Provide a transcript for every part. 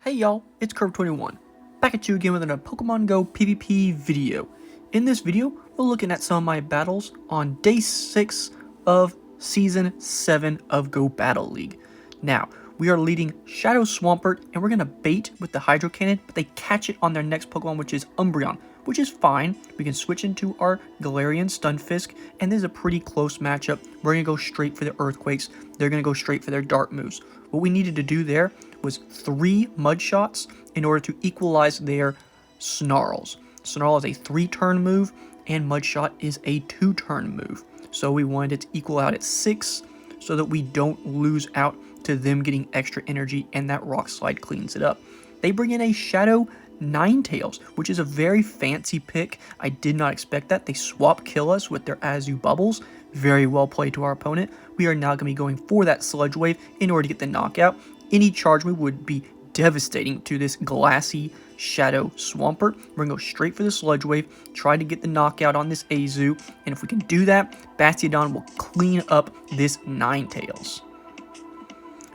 Hey y'all, it's Curve21, back at you again with another Pokemon Go PvP video. In this video, we're looking at some of my battles on Day 6 of Season 7 of Go Battle League. Now, we are leading Shadow Swampert, and we're going to bait with the Hydro Cannon, but they catch it on their next Pokemon, which is Umbreon, which is fine. We can switch into our Galarian Stunfisk, and this is a pretty close matchup. We're going to go straight for the Earthquakes. They're going to go straight for their Dark moves. What we needed to do there was 3 Mud Shots in order to equalize their Snarls. Snarl is a 3-turn move, and Mud Shot is a 2-turn move. So we wanted it to equal out at 6 so that we don't lose out to them getting extra energy, and that Rock Slide cleans it up. They bring in a Shadow Ninetales, which is a very fancy pick. I did not expect that. They swap kill us with their Azu Bubbles. Very well played to our opponent. We are now going to be going for that Sludge Wave in order to get the knockout. Any charge move would be devastating to this glassy Shadow Swampert. We're going to go straight for the Sludge Wave, try to get the knockout on this Azu, and if we can do that, Bastiodon will clean up this Ninetales.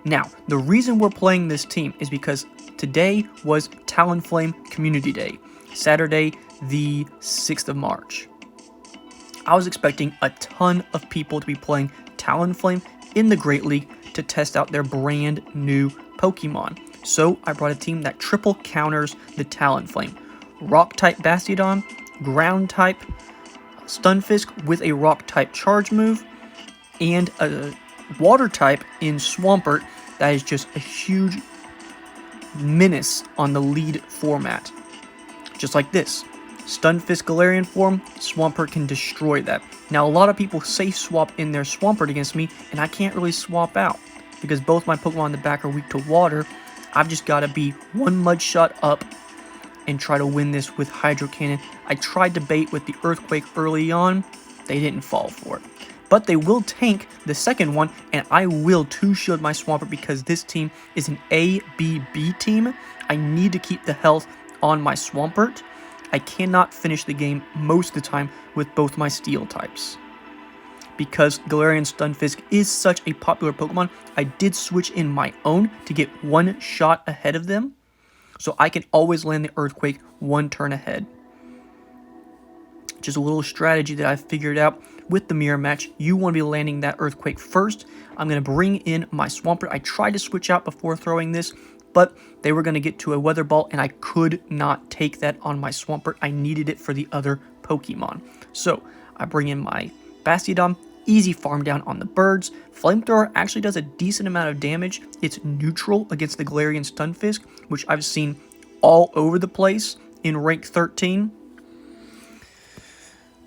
Now, the reason we're playing this team is because today was Talonflame Community Day, Saturday the 6th of March. I was expecting a ton of people to be playing Talonflame in the Great League to test out their brand new Pokemon. So I brought a team that triple counters the Talonflame. Rock type Bastiodon, ground type Stunfisk with a rock type charge move, and a water type in Swampert that is just a huge menace on the lead format. Just like this. Stunfisk Galarian form, Swampert can destroy that. Now, a lot of people safe swap in their Swampert against me, and I can't really swap out because both my Pokemon in the back are weak to water. I've just got to be 1 Mud Shot up and try to win this with Hydro Cannon. I tried to bait with the Earthquake early on. They didn't fall for it. But they will tank the second one, and I will 2-shield my Swampert because this team is an ABB team. I need to keep the health on my Swampert. I cannot finish the game most of the time with both my Steel types. Because Galarian Stunfisk is such a popular Pokemon, I did switch in my own to get 1 shot ahead of them, so I can always land the Earthquake 1 turn ahead. Just a little strategy that I figured out with the mirror match. You want to be landing that Earthquake first. I'm going to bring in my Swampert. I tried to switch out before throwing this, but they were going to get to a Weather Ball, and I could not take that on my Swampert. I needed it for the other Pokemon. So I bring in my Bastiodon. Easy farm down on the birds. Flamethrower actually does a decent amount of damage. It's neutral against the Galarian Stunfisk, which I've seen all over the place in rank 13.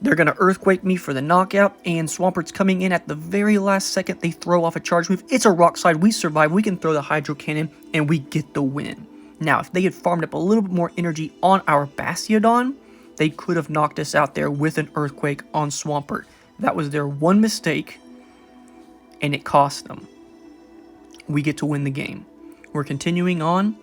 They're going to Earthquake me for the knockout, and Swampert's coming in at the very last second. They throw off a charge move. It's a Rock Slide. We survive. We can throw the Hydro Cannon, and we get the win. Now, if they had farmed up a little bit more energy on our Bastiodon, they could have knocked us out there with an Earthquake on Swampert. That was their one mistake, and it cost them. We get to win the game. We're continuing on,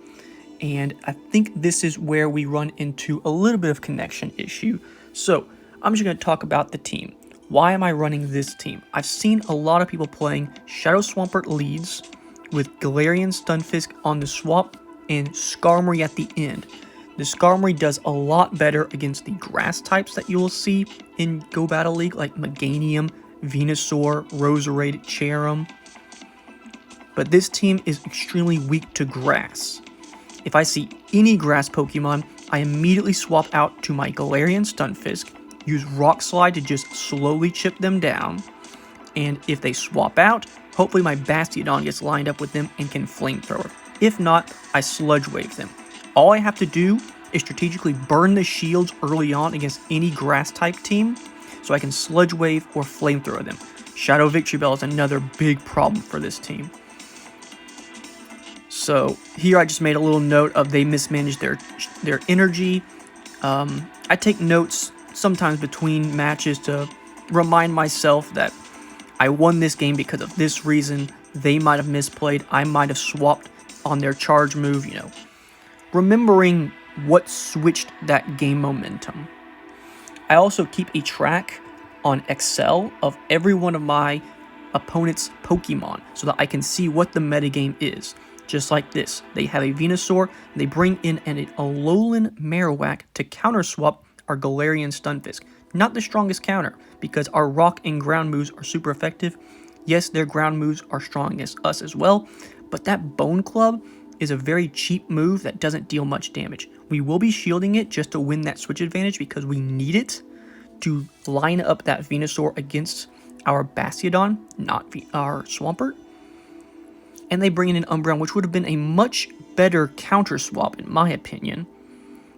and I think this is where we run into a little bit of connection issue. So, I'm just going to talk about the team. Why am I running this team? I've seen a lot of people playing Shadow Swampert leads with Galarian Stunfisk on the swap and Skarmory at the end. The Skarmory does a lot better against the grass types that you will see in Go Battle League, like Meganium, Venusaur, Roserade, Cherim. But this team is extremely weak to grass. If I see any grass Pokemon, I immediately swap out to my Galarian Stunfisk, use Rock Slide to just slowly chip them down, and if they swap out, hopefully my Bastiodon gets lined up with them and can Flamethrower. If not, I Sludge Wave them. All I have to do is strategically burn the shields early on against any grass type team, so I can Sludge Wave or Flamethrower them. Shadow Victory Bell is another big problem for this team. So here I just made a little note of they mismanaged their energy. I take notes sometimes between matches to remind myself that I won this game because of this reason. They might have misplayed. I might have swapped on their charge move, remembering what switched that game momentum. I also keep a track on Excel of every one of my opponent's Pokemon so that I can see what the metagame is. just like this. They have a Venusaur, they bring in an Alolan Marowak to counter swap our Galarian Stunfisk. Not the strongest counter, because our rock and ground moves are super effective. Yes, their ground moves are strong against us as well, but that Bone Club is a very cheap move that doesn't deal much damage. We will be shielding it just to win that switch advantage because we need it to line up that Venusaur against our Bastiodon, not our Swampert. And they bring in an Umbreon, which would have been a much better counter swap in my opinion,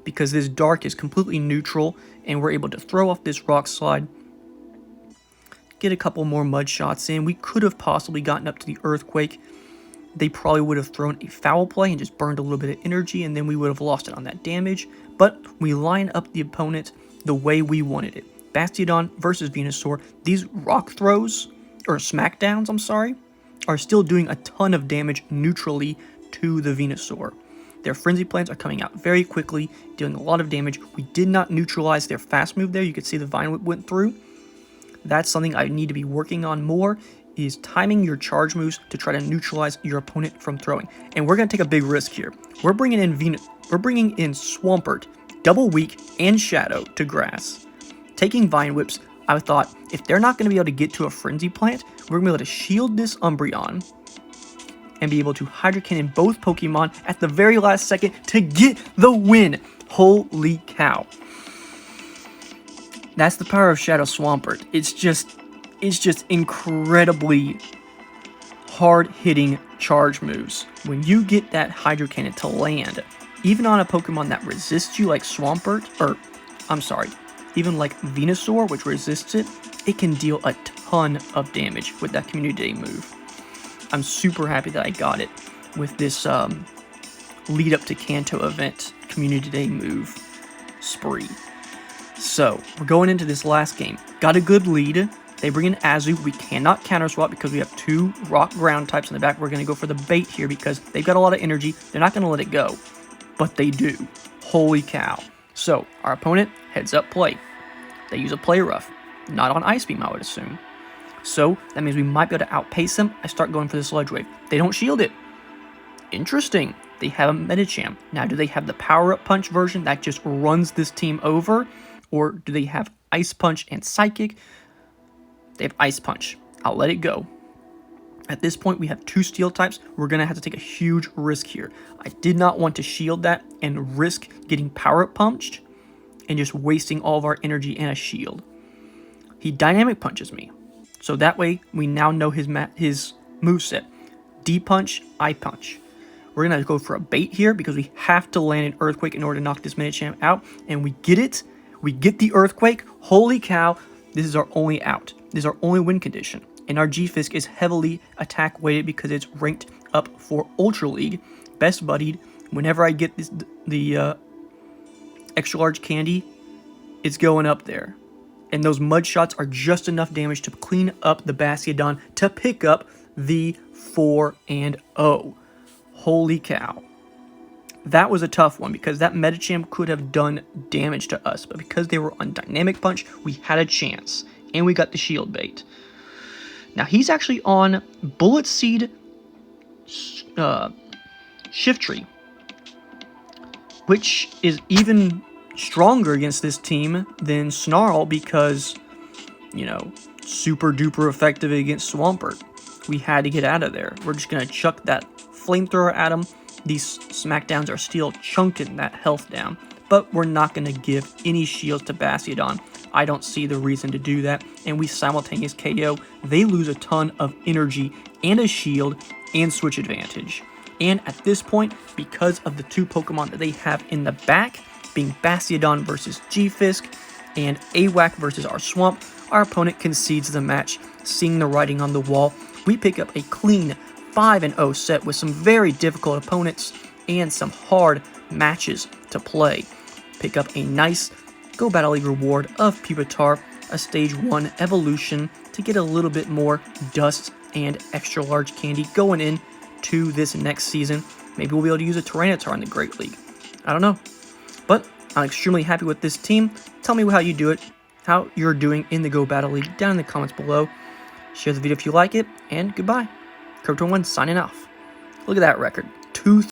because this Dark is completely neutral and we're able to throw off this Rock Slide, get a couple more Mud Shots in. We could have possibly gotten up to the Earthquake. They probably would have thrown a Foul Play and just burned a little bit of energy, and then we would have lost it on that damage. But we line up the opponent the way we wanted it. Bastiodon versus Venusaur. These rock throws, or smackdowns, I'm sorry, are still doing a ton of damage neutrally to the Venusaur. Their Frenzy Plants are coming out very quickly, dealing a lot of damage. We did not neutralize their fast move there. You could see the Vine Whip went through. That's something I need to be working on more, is timing your charge moves to try to neutralize your opponent from throwing. And we're going to take a big risk here. We're bringing in Swampert, Double Weak, and Shadow to Grass. Taking Vine Whips, I thought, if they're not going to be able to get to a Frenzy Plant, we're going to be able to shield this Umbreon and be able to Hydro Cannon both Pokemon at the very last second to get the win. Holy cow. That's the power of Shadow Swampert. It's just incredibly hard-hitting charge moves. When you get that Hydro Cannon to land, even on a Pokemon that resists you like Swampert, or, I'm sorry, even like Venusaur, which resists it, it can deal a ton of damage with that Community Day move. I'm super happy that I got it with this lead up to Kanto event Community Day move spree. So, we're going into this last game. Got a good lead. They bring in Azu. We cannot counter swap because we have two rock ground types in the back. We're going to go for the bait here because they've got a lot of energy. They're not going to let it go, but they do. Holy cow. So, our opponent heads up play. They use a Play Rough. Not on Ice Beam, I would assume. So, that means we might be able to outpace them. I start going for the Sludge Wave. They don't shield it. Interesting. They have a Medicham. Now, do they have the Power Up Punch version that just runs this team over? Or do they have Ice Punch and Psychic? They have Ice Punch. I'll let it go. At this point, we have two Steel types. We're going to have to take a huge risk here. I did not want to shield that and risk getting Power Up Punched and just wasting all of our energy and a shield. He Dynamic Punches me. So that way, we now know his moveset. D-Punch, I-Punch. We're going to go for a bait here because we have to land an Earthquake in order to knock this Medicham out. And we get it. We get the Earthquake. Holy cow. This is our only out. This is our only win condition. And our G-Fisk is heavily attack weighted because it's ranked up for Ultra League. Best buddied. Whenever I get the extra large candy, it's going up there. And those Mud Shots are just enough damage to clean up the Bastiodon to pick up the 4-0. Holy cow. That was a tough one because that Medicham could have done damage to us. But because they were on Dynamic Punch, we had a chance. And we got the Shield Bait. Now he's actually on Bullet Seed Shift Tree, which is even stronger against this team than Snarl because, you know, super duper effective against Swampert. We had to get out of there. We're just going to chuck that Flamethrower at him. These Smackdowns are still chunking that health down, but we're not going to give any shields to Bastiodon. I don't see the reason to do that, and we simultaneous KO. They lose a ton of energy and a shield and switch advantage. And at this point, because of the two Pokemon that they have in the back, being Bastiodon versus G-Fisk and AWAC versus our Swamp, our opponent concedes the match. Seeing the writing on the wall, we pick up a clean 5-0 set with some very difficult opponents and some hard matches to play. Pick up a nice Go Battle League reward of Pupitar, a Stage 1 evolution to get a little bit more dust and extra large candy going in to this next season. Maybe we'll be able to use a Tyranitar in the Great League. I don't know. But I'm extremely happy with this team. Tell me how you do it, how you're doing in the Go Battle League down in the comments below. Share the video if you like it, and goodbye. Crypto1 signing off. Look at that record. 2